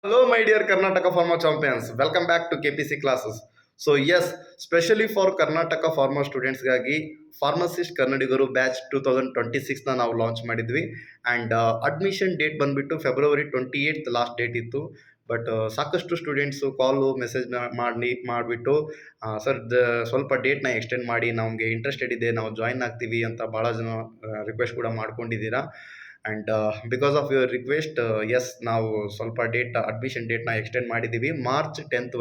Hello, my dear Karnataka Pharma champions. Welcome back to KPC classes. So yes, specially for Karnataka Pharma students ಗಾಗಿ pharmacist ಕನ್ನಡಿಗರು batch 2026 ನಾವು launch ಮಾಡಿದ್ವಿ and admission date ಬಂದುಬಿಟ್ಟು February 28th last date ಇತ್ತು. But ಸಾಕಷ್ಟು students ಕಾಲು message ಮಾಡಿಬಿಟ್ಟು sir ಸ್ವಲ್ಪ ಡೇಟ್ನ extend ಮಾಡಿ ನಮಗೆ ಇಂಟ್ರೆಸ್ಟೆಡ್ ಇದೆ, ನಾವು ಜಾಯಿನ್ ಆಗ್ತೀವಿ ಅಂತ ಭಾಳ ಜನ ರಿಕ್ವೆಸ್ಟ್ ಕೂಡ ಮಾಡ್ಕೊಂಡಿದ್ದೀರಾ. And because of your request as ನಾವು ಸ್ವಲ್ಪ ಅಡ್ಮಿಷನ್ ಡೇಟ್ನ ಎಕ್ಸ್ಟೆಂಡ್ ಮಾಡಿದ್ದೀವಿ. ಮಾರ್ಚ್ 10th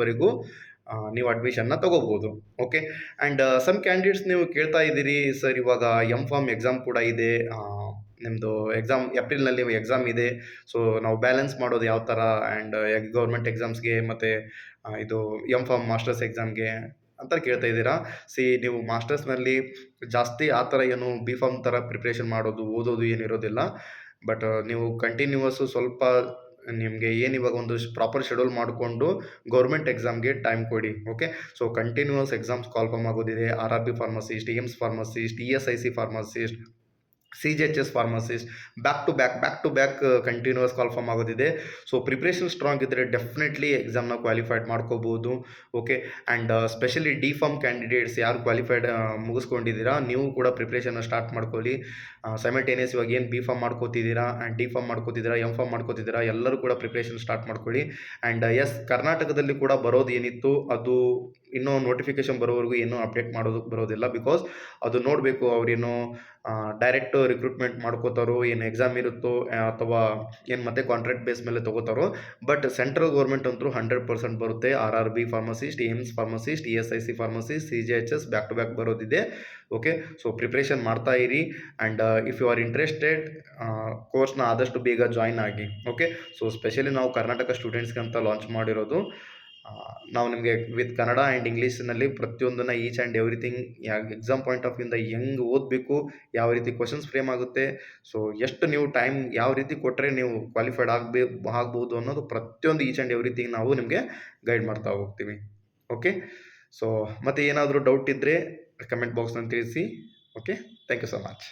ನೀವು ಅಡ್ಮಿಷನ್ನ ತೊಗೋಬೋದು. ಓಕೆ. ಆ್ಯಂಡ್ ಸಮ್ ಕ್ಯಾಂಡಿಡೇಟ್ಸ್ ನೀವು ಕೇಳ್ತಾ ಇದ್ದೀರಿ, ಸರ್ ಇವಾಗ ಫಾರ್ಮ್ ಎಕ್ಸಾಮ್ ಕೂಡ ಇದೆ, ನಿಮ್ಮದು ಎಕ್ಸಾಮ್ ಏಪ್ರಿಲ್ನಲ್ಲಿ ಎಕ್ಸಾಮ್ ಇದೆ, ಸೊ ನಾವು ಬ್ಯಾಲೆನ್ಸ್ ಮಾಡೋದು ಯಾವ ಥರ ಆ್ಯಂಡ್ ಗೌರ್ಮೆಂಟ್ ಎಕ್ಸಾಮ್ಸ್ಗೆ ಮತ್ತು ಇದು ಫಾರ್ಮ್ ಮಾಸ್ಟರ್ಸ್ ಎಕ್ಸಾಮ್ಗೆ ಅಂತ ಕೇಳ್ತಾ ಇದ್ದೀರಾ. ನೀವು ಮಾಸ್ಟರ್ಸ್ನಲ್ಲಿ ಜಾಸ್ತಿ ಆ ಥರ ಏನು ಫಾರ್ಮ್ ಥರ ಪ್ರಿಪ್ರೇಷನ್ ಮಾಡೋದು ಓದೋದು ಏನಿರೋದಿಲ್ಲ. ಬಟ್ ನೀವು ಕಂಟಿನ್ಯೂವಸ್ಸು ಸ್ವಲ್ಪ ನಿಮಗೆ ಏನು ಇವಾಗ ಒಂದು ಪ್ರಾಪರ್ ಶೆಡ್ಯೂಲ್ ಮಾಡಿಕೊಂಡು ಗೌರ್ಮೆಂಟ್ ಎಕ್ಸಾಮ್ಗೆ ಟೈಮ್ ಕೊಡಿ. Okay. So continuous exams call form ಆಗೋದಿದೆ. RRB pharmacist, EMS pharmacist, ESIC pharmacist, CGHS pharmacist, back to back continuous call form ಆಗೋದಿದೆ. ಸೊ ಪ್ರಿಪ್ರೇಷನ್ ಸ್ಟ್ರಾಂಗ್ ಇದ್ದರೆ ಡೆಫಿನೆಟ್ಲಿ ಎಕ್ಸಾಮ್ನ ಕ್ವಾಲಿಫೈಡ್ ಮಾಡ್ಕೋಬೋದು. Okay. And specially pharm candidates ಯಾರು qualified ಮುಗಿಸ್ಕೊಂಡಿದ್ದೀರಾ, ನೀವು ಕೂಡ ಪ್ರಿಪ್ರೇಷನ್ನ ಸ್ಟಾರ್ಟ್ ಮಾಡ್ಕೊಳ್ಳಿ. ಸೈಮಲ್ಟೇನಿಯಸ್ ಇವಾಗ ಏನು ಫಾರ್ಮ್ ಮಾಡ್ಕೋತಿದ್ದೀರಾ ಆ್ಯಂಡ್ ಫಾರ್ಮ್ ಮಾಡ್ಕೋತಿದ್ದೀರಾ, ಫಾರ್ಮ್ ಮಾಡ್ಕೋತಿದ್ದೀರಾ, ಎಲ್ಲರೂ ಕೂಡ ಪ್ರಿಪ್ರೇಷನ್ ಸ್ಟಾರ್ಟ್ ಮಾಡ್ಕೊಳ್ಳಿ. ಆ್ಯಂಡ್ ಎಸ್, ಕರ್ನಾಟಕದಲ್ಲಿ ಕೂಡ ಬರೋದು ಏನಿತ್ತು ಅದು ಇನ್ನೂ ನೋಟಿಫಿಕೇಶನ್ ಬರೋವರೆಗೂ ಏನೂ ಅಪ್ಡೇಟ್ ಮಾಡೋದು ಬರೋದಿಲ್ಲ. ಬಿಕಾಸ್ ಅದು ನೋಡಬೇಕು ಅವ್ರೇನು ಡೈರೆಕ್ಟ್ ರಿಕ್ರೂಟ್ಮೆಂಟ್ ಮಾಡ್ಕೋತಾರೋ, ಏನು ಎಕ್ಸಾಮ್ ಇರುತ್ತೋ ಅಥವಾ ಏನು ಮತ್ತೆ ಕಾಂಟ್ರಾಕ್ಟ್ ಬೇಸ್ ಮೇಲೆ ತೊಗೋತಾರೋ. ಬಟ್ ಸೆಂಟ್ರಲ್ ಗೌರ್ಮೆಂಟ್ ಅಂತೂ 100% ಬರುತ್ತೆ. RRB pharmacist, EMS pharmacist, ESIC pharmacist, CGHS back to back ಬರೋದಿದೆ. ಓಕೆ. ಸೊ ಪ್ರಿಪ್ರೇಷನ್ ಮಾಡ್ತಾ ಇರಿ. And if you are interested ಕೋರ್ಸ್ನ ಆದಷ್ಟು ಬೇಗ ಜಾಯಿನ್ ಆಗಿ. ಓಕೆ. ಸೊ ಸ್ಪೆಷಲಿ ನಾವು ಕರ್ನಾಟಕ ಸ್ಟೂಡೆಂಟ್ಸ್ಗೆ ಅಂತ ಲಾಂಚ್ ಮಾಡಿರೋದು. ನಾವು ನಿಮಗೆ ವಿತ್ ಕನ್ನಡ ಆ್ಯಂಡ್ ಇಂಗ್ಲೀಷ್ನಲ್ಲಿ ಪ್ರತಿಯೊಂದನ್ನು each and everything exam point of ವ್ಯೂಯಿಂದ ಹೆಂಗೆ ಓದಬೇಕು, ಯಾವ ರೀತಿ ಕ್ವಶನ್ಸ್ ಫ್ರೇಮ್ ಆಗುತ್ತೆ, ಸೊ ಎಷ್ಟು ನೀವು ಟೈಮ್ ಯಾವ ರೀತಿ ಕೊಟ್ಟರೆ ನೀವು ಕ್ವಾಲಿಫೈಡ್ ಆಗ್ಬೋದು ಅನ್ನೋದು ಪ್ರತಿಯೊಂದು ಈಚ್ ಆ್ಯಂಡ್ ಎವ್ರಿಥಿಂಗ್ ನಾವು ನಿಮಗೆ ಗೈಡ್ ಮಾಡ್ತಾ ಹೋಗ್ತೀವಿ. ಓಕೆ. ಸೊ ಮತ್ತು ಏನಾದರೂ ಡೌಟ್ ಇದ್ದರೆ ಕಮೆಂಟ್ ಬಾಕ್ಸ್ನಲ್ಲಿ ತಿಳಿಸಿ. Okay. Thank you so much.